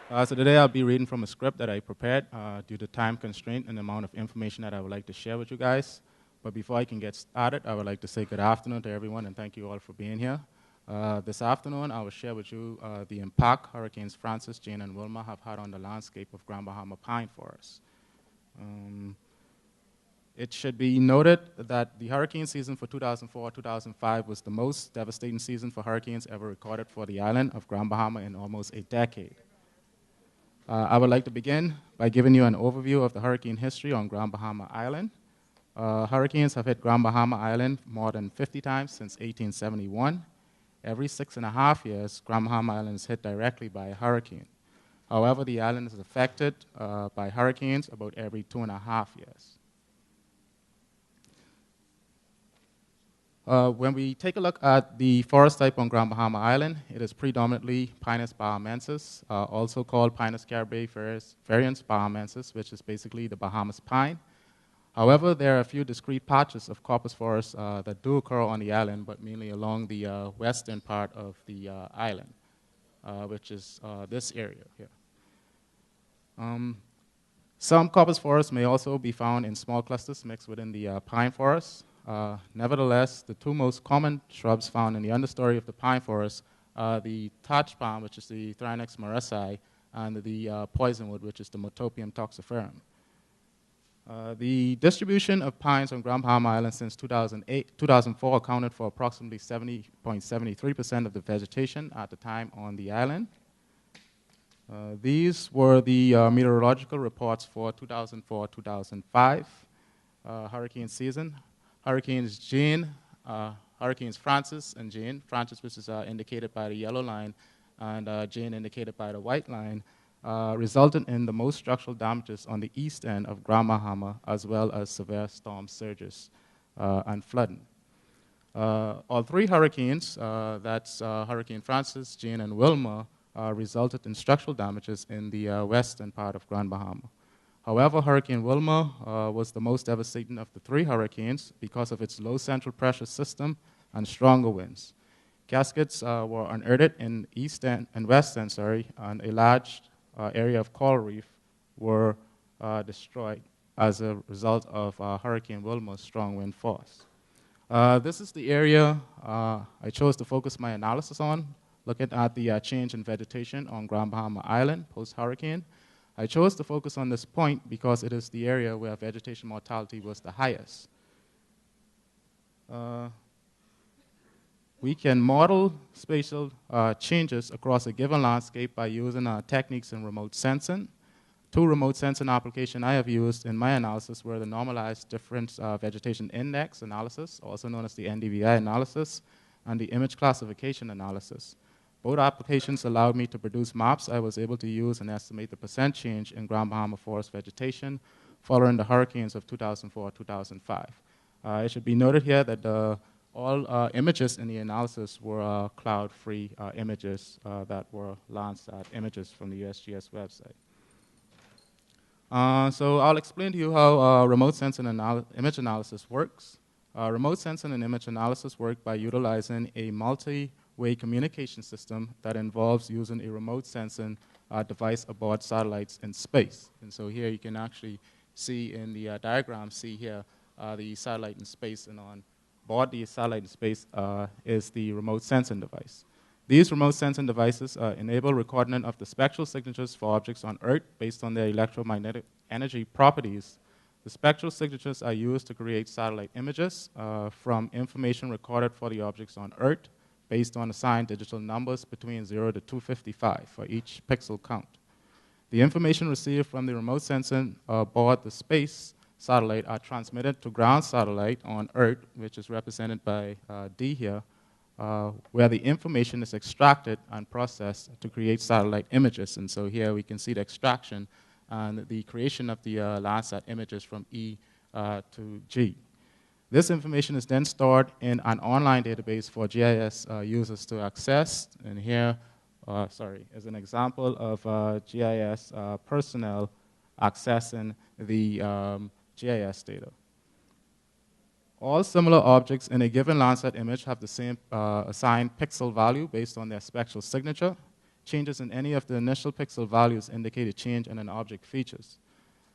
So today I'll be reading from a script that I prepared due to time constraint and the amount of information that I would like to share with you guys. But before I can get started, I would like to say good afternoon to everyone and thank you all for being here. This afternoon, I will share with you the impact Hurricanes Francis, Jane, and Wilma have had on the landscape of Grand Bahama pine forests. It should be noted that the hurricane season for 2004-2005 was the most devastating season for hurricanes ever recorded for the island of Grand Bahama in almost a decade. I would like to begin by giving you an overview of the hurricane history on Grand Bahama Island. Hurricanes have hit Grand Bahama Island more than 50 times since 1871. Every 6.5 years, Grand Bahama Island is hit directly by a hurricane. However, the island is affected by hurricanes about every 2.5 years. When we take a look at the forest type on Grand Bahama Island, it is predominantly Pinus bahamensis, also called Pinus caribe varians bahamensis, which is basically the Bahamas pine. However, there are a few discrete patches of coppice forest that do occur on the island, but mainly along the western part of the island, which is this area here. Some coppice forests may also be found in small clusters mixed within the pine forest. Nevertheless, the two most common shrubs found in the understory of the pine forest are the thatch palm, which is the Thrinax maresi, and the poisonwood, which is the Motopium toxiferum. The distribution of pines on Grand Bahama Island since 2004 accounted for approximately 70.73% of the vegetation at the time on the island. These were the meteorological reports for 2004-2005 hurricane season. Hurricanes Francis and Jane, Francis which is indicated by the yellow line, and Jane indicated by the white line, resulted in the most structural damages on the east end of Grand Bahama, as well as severe storm surges and flooding. All three hurricanes, that's Hurricane Francis, Jane, and Wilma, resulted in structural damages in the western part of Grand Bahama. However, Hurricane Wilma was the most devastating of the three hurricanes because of its low central pressure system and stronger winds. Cascades were unearthed in east end and west end, and a large area of coral reef were destroyed as a result of Hurricane Wilma's strong wind force. This is the area I chose to focus my analysis on, looking at the change in vegetation on Grand Bahama Island post-hurricane. I chose to focus on this point because it is the area where vegetation mortality was the highest. We can model spatial changes across a given landscape by using techniques in remote sensing. Two remote sensing applications I have used in my analysis were the Normalized Difference Vegetation Index analysis, also known as the NDVI analysis, and the image classification analysis. Both applications allowed me to produce maps I was able to use and estimate the percent change in Grand Bahama forest vegetation following the hurricanes of 2004-2005. It should be noted here that all images in the analysis were cloud-free images that were LANDSAT images from the USGS website. So I'll explain to you how remote sensing and image analysis works. Remote sensing and image analysis work by utilizing a multi-way communication system that involves using a remote sensing device aboard satellites in space. And so here you can actually see in the diagram, see here the satellite in space, and on board the satellite in space is the remote sensing device. These remote sensing devices enable recording of the spectral signatures for objects on Earth based on their electromagnetic energy properties. The spectral signatures are used to create satellite images from information recorded for the objects on Earth based on assigned digital numbers between 0 to 255 for each pixel count. The information received from the remote sensing aboard the space satellite are transmitted to ground satellite on Earth, which is represented by D here, where the information is extracted and processed to create satellite images. And so here we can see the extraction and the creation of the LANDSAT images from E to G. This information is then stored in an online database for GIS users to access. And here, is an example of GIS personnel accessing the GIS data. All similar objects in a given LANDSAT image have the same assigned pixel value based on their spectral signature. changes in any of the initial pixel values indicate a change in an object features.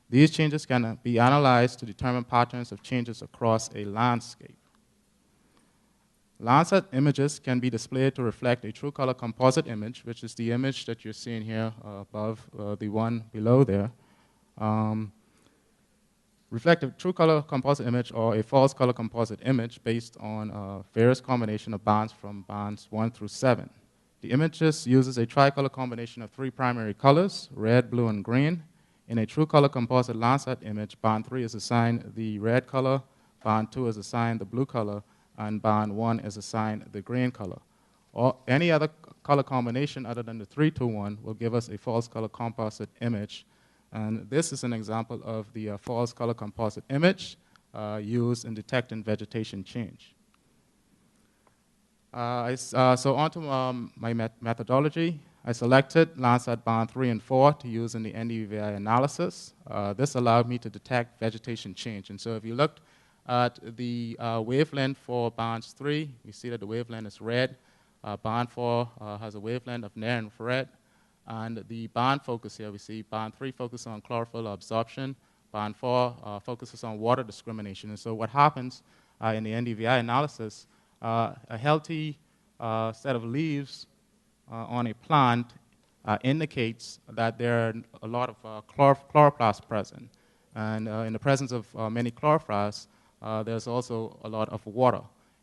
These changes can be analyzed to determine patterns of changes across a landscape. LANDSAT images can be displayed to reflect a true color composite image, which is the image that you're seeing here above the one below there. Reflect a true color composite image or a false color composite image based on various combination of bands from bands 1 through 7. The images uses a tricolor combination of 3 primary colors, red, blue, and green. In a true color composite LANDSAT image, band 3 is assigned the red color, band 2 is assigned the blue color, and band 1 is assigned the green color. Or any other color combination other than the 3-2-1 will give us a false color composite image. And this is an example of the false color composite image used in detecting vegetation change. So on to my methodology. I selected LANDSAT band 3 and 4 to use in the NDVI analysis. This allowed me to detect vegetation change. And so if you looked at the wavelength for bands 3, you see that the wavelength is red. Band 4 has a wavelength of near infrared. And the band focus here, we see band 3 focuses on chlorophyll absorption. Band 4 focuses on water discrimination. And so what happens in the NDVI analysis, a healthy set of leaves on a plant indicates that there are a lot of chloroplasts present. And in the presence of many chloroplasts, there's also a lot of water.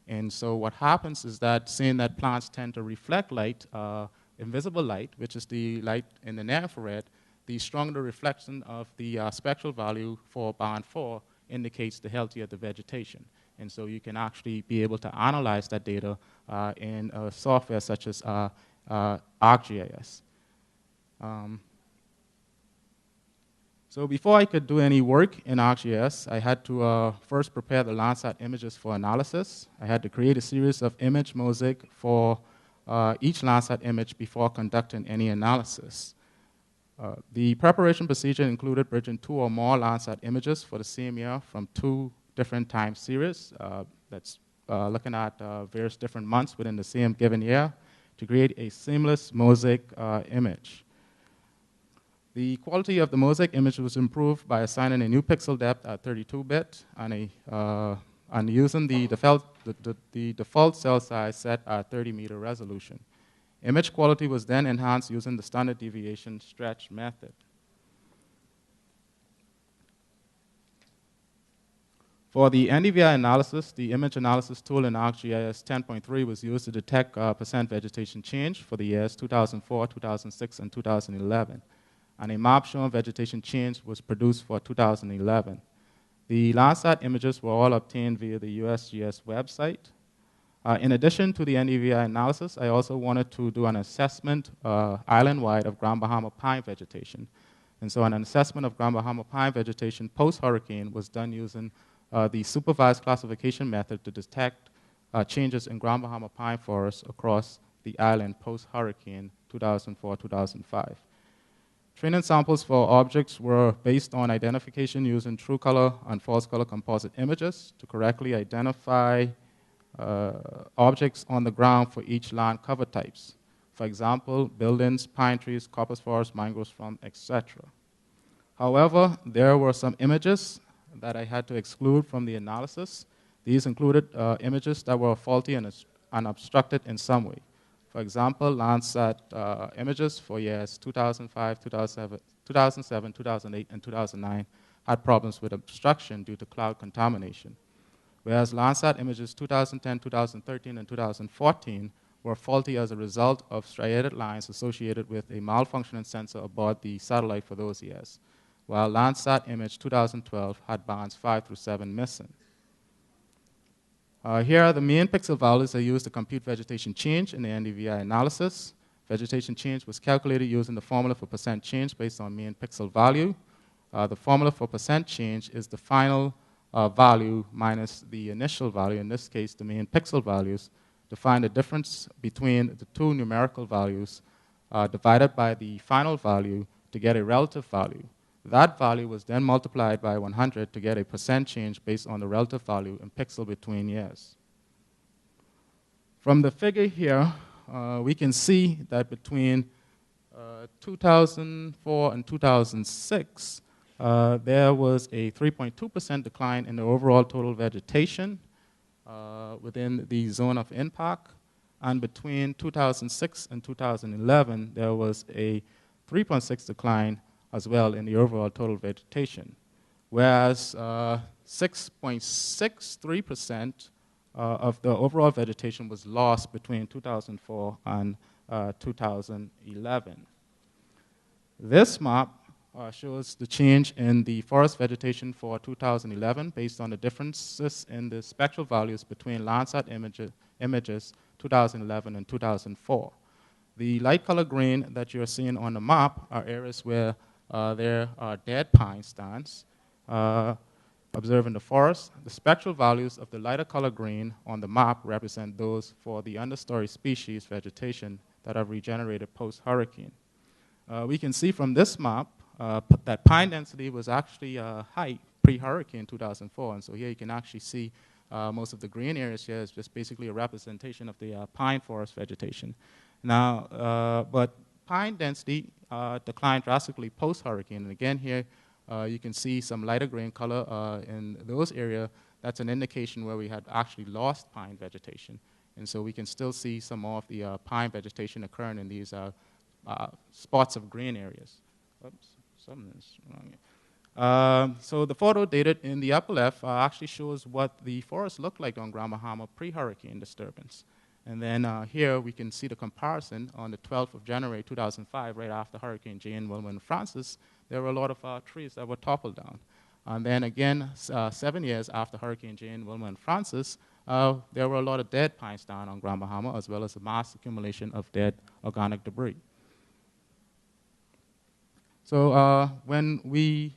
And so what happens is that, seeing that plants tend to reflect light, invisible light, which is the light in the near infrared, the stronger the reflection of the spectral value for band 4 indicates the healthier the vegetation. And so you can actually be able to analyze that data in software such as ArcGIS. So before I could do any work in ArcGIS, I had to first prepare the LANDSAT images for analysis. I had to create a series of image mosaic for each LANDSAT image before conducting any analysis. The preparation procedure included bridging 2 or more LANDSAT images for the same year from 2 different time series. That's looking at various different months within the same given year to create a seamless mosaic image. The quality of the mosaic image was improved by assigning a new pixel depth at 32-bit and using the default cell size set at 30-meter resolution. Image quality was then enhanced using the standard deviation stretch method. For the NDVI analysis, the image analysis tool in ArcGIS 10.3 was used to detect percent vegetation change for the years 2004, 2006, and 2011. And a map showing vegetation change was produced for 2011. The LANDSAT images were all obtained via the USGS website. In addition to the NDVI analysis, I also wanted to do an assessment island-wide of Grand Bahama pine vegetation. And so an assessment of Grand Bahama pine vegetation post-hurricane was done using the supervised classification method to detect changes in Grand Bahama pine forests across the island post-hurricane 2004-2005. Training samples for objects were based on identification using true color and false color composite images to correctly identify objects on the ground for each land cover types. For example, buildings, pine trees, coppice forests, mangroves, etc. However, there were some images that I had to exclude from the analysis. These included images that were faulty and obstructed in some way. For example, LANDSAT images for years 2005, 2007, 2008, and 2009 had problems with obstruction due to cloud contamination. Whereas LANDSAT images 2010, 2013, and 2014 were faulty as a result of striated lines associated with a malfunctioning sensor aboard the satellite for those years, while LANDSAT image 2012 had bands 5 through 7 missing. Here are the main pixel values I used to compute vegetation change in the NDVI analysis. Vegetation change was calculated using the formula for percent change based on mean pixel value. The formula for percent change is the final value minus the initial value, in this case the mean pixel values, to find the difference between the 2 numerical values divided by the final value to get a relative value. That value was then multiplied by 100 to get a percent change based on the relative value in pixel between years. From the figure here, we can see that between 2004 and 2006, there was a 3.2% decline in the overall total vegetation within the zone of impact. And between 2006 and 2011, there was a 3.6 decline as well in the overall total vegetation, whereas 6.63% of the overall vegetation was lost between 2004 and 2011. This map shows the change in the forest vegetation for 2011 based on the differences in the spectral values between Landsat images 2011 and 2004. The light color green that you're seeing on the map are areas where there are dead pine stands observed in the forest. The spectral values of the lighter color green on the map represent those for the understory species vegetation that have regenerated post-hurricane. We can see from this map that pine density was actually high pre-hurricane 2004, and so here you can actually see most of the green areas here is just basically a representation of the pine forest vegetation. Now, but pine density declined drastically post-hurricane, and again here you can see some lighter green color in those areas. That's an indication where we had actually lost pine vegetation, and so we can still see some more of the pine vegetation occurring in these spots of green areas. Oops, something is wrong here. So the photo dated in the upper left actually shows what the forest looked like on Grand Bahama pre-hurricane disturbance. And then here we can see the comparison on the 12th of January 2005, right after Hurricane Jane, Wilma, and Francis. There were a lot of trees that were toppled down. And then again, 7 years after Hurricane Jane, Wilma, and Francis, there were a lot of dead pines down on Grand Bahama, as well as a mass accumulation of dead organic debris. So when we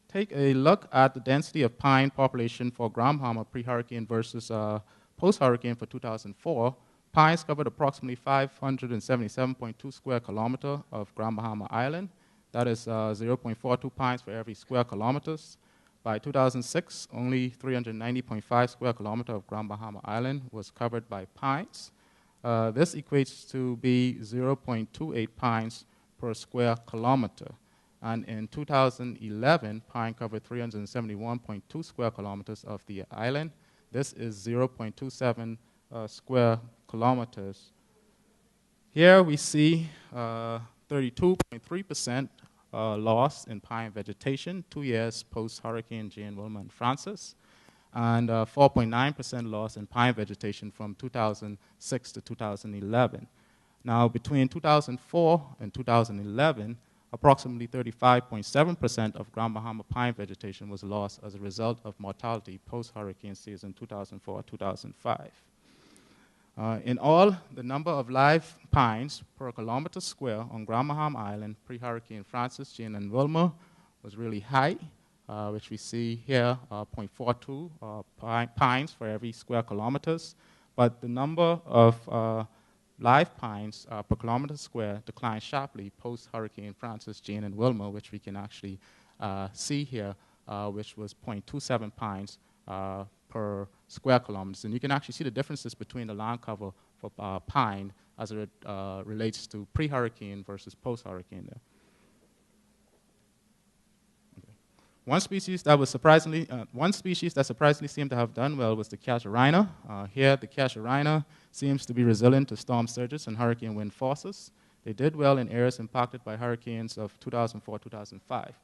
take a look at the density of pine population for Grand Bahama pre-hurricane versus post-hurricane for 2004, pines covered approximately 577.2 square kilometer of Grand Bahama Island. That is 0.42 pines for every square kilometers. By 2006, only 390.5 square kilometer of Grand Bahama Island was covered by pines. This equates to be 0.28 pines per square kilometer. And in 2011, pine covered 371.2 square kilometers of the island. This is 0.27 square kilometers. Here we see 32.3% loss in pine vegetation 2 years post-Hurricane Jane, Wilma, and Francis, and 4.9% loss in pine vegetation from 2006 to 2011. Now, between 2004 and 2011, approximately 35.7% of Grand Bahama pine vegetation was lost as a result of mortality post-hurricane season 2004-2005. In all, the number of live pines per kilometer square on Grand Bahama Island pre-Hurricane Francis, Jane, and Wilma was really high, which we see here, 0.42 pines for every square kilometers. But the number of live pines per kilometer square declined sharply post-Hurricane Francis, Jane, and Wilma, which we can actually see here, which was 0.27 pines per square kilometers. And you can actually see the differences between the land cover for pine as it relates to pre-hurricane versus post-hurricane there. Okay. One species that surprisingly seemed to have done well was the casuarina. Here, the casuarina seems to be resilient to storm surges and hurricane wind forces. They did well in areas impacted by hurricanes of 2004-2005.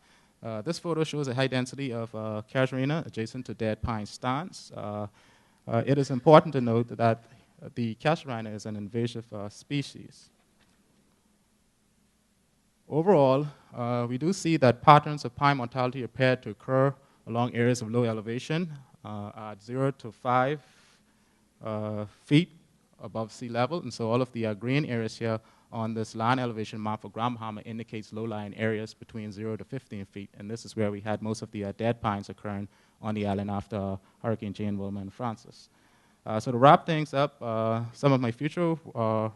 This photo shows a high density of casuarina adjacent to dead pine stands. It is important to note that the casuarina is an invasive species. Overall, we do see that patterns of pine mortality appear to occur along areas of low elevation at 0 to 5 feet above sea level. And so all of the green areas here on this land elevation map for Grand Bahama indicates low-lying areas between 0 to 15 feet. And this is where we had most of the dead pines occurring on the island after Hurricane Jane, Wilma, and Francis. So to wrap things up, some of my future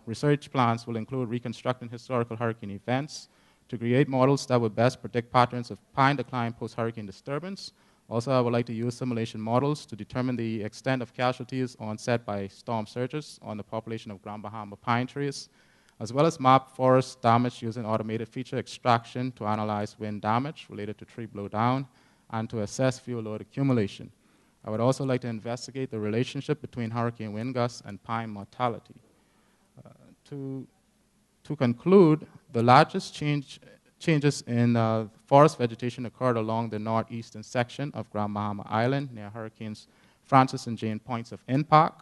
research plans will include reconstructing historical hurricane events to create models that would best predict patterns of pine decline post-hurricane disturbance. Also, I would like to use simulation models to determine the extent of casualties onset by storm surges on the population of Grand Bahama pine trees. as well as map forest damage using automated feature extraction to analyze wind damage related to tree blowdown and to assess fuel load accumulation. I would also like to investigate the relationship between hurricane wind gusts and pine mortality. To conclude, the largest changes in forest vegetation occurred along the northeastern section of Grand Bahama Island near Hurricanes Francis and Jane points of impact.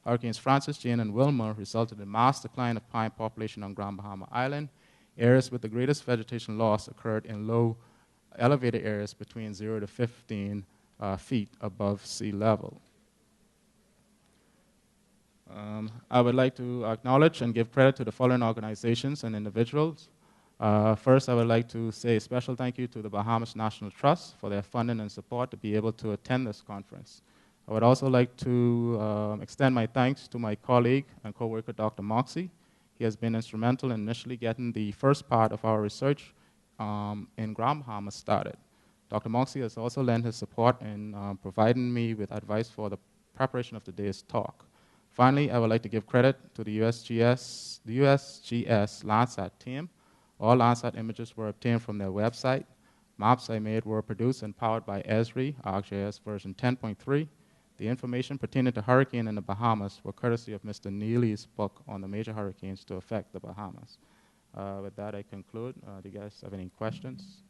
Hurricanes Francis, Jane, and Wilma resulted in mass decline of pine population on Grand Bahama Island. Areas with the greatest vegetation loss occurred in low elevated areas between 0 to 15 feet above sea level. I would like to acknowledge and give credit to the following organizations and individuals. First, I would like to say a special thank you to the Bahamas National Trust for their funding and support to be able to attend this conference. I would also like to extend my thanks to my colleague and coworker, Dr. Moxie. He has been instrumental in initially getting the first part of our research in Grand Bahama started. Dr. Moxie has also lent his support in providing me with advice for the preparation of today's talk. Finally, I would like to give credit to the USGS LANDSAT team. All LANDSAT images were obtained from their website. Maps I made were produced and powered by Esri, ArcGIS version 10.3. The information pertaining to hurricane in the Bahamas were courtesy of Mr. Neely's book on the major hurricanes to affect the Bahamas. With that, I conclude. Do you guys have any questions?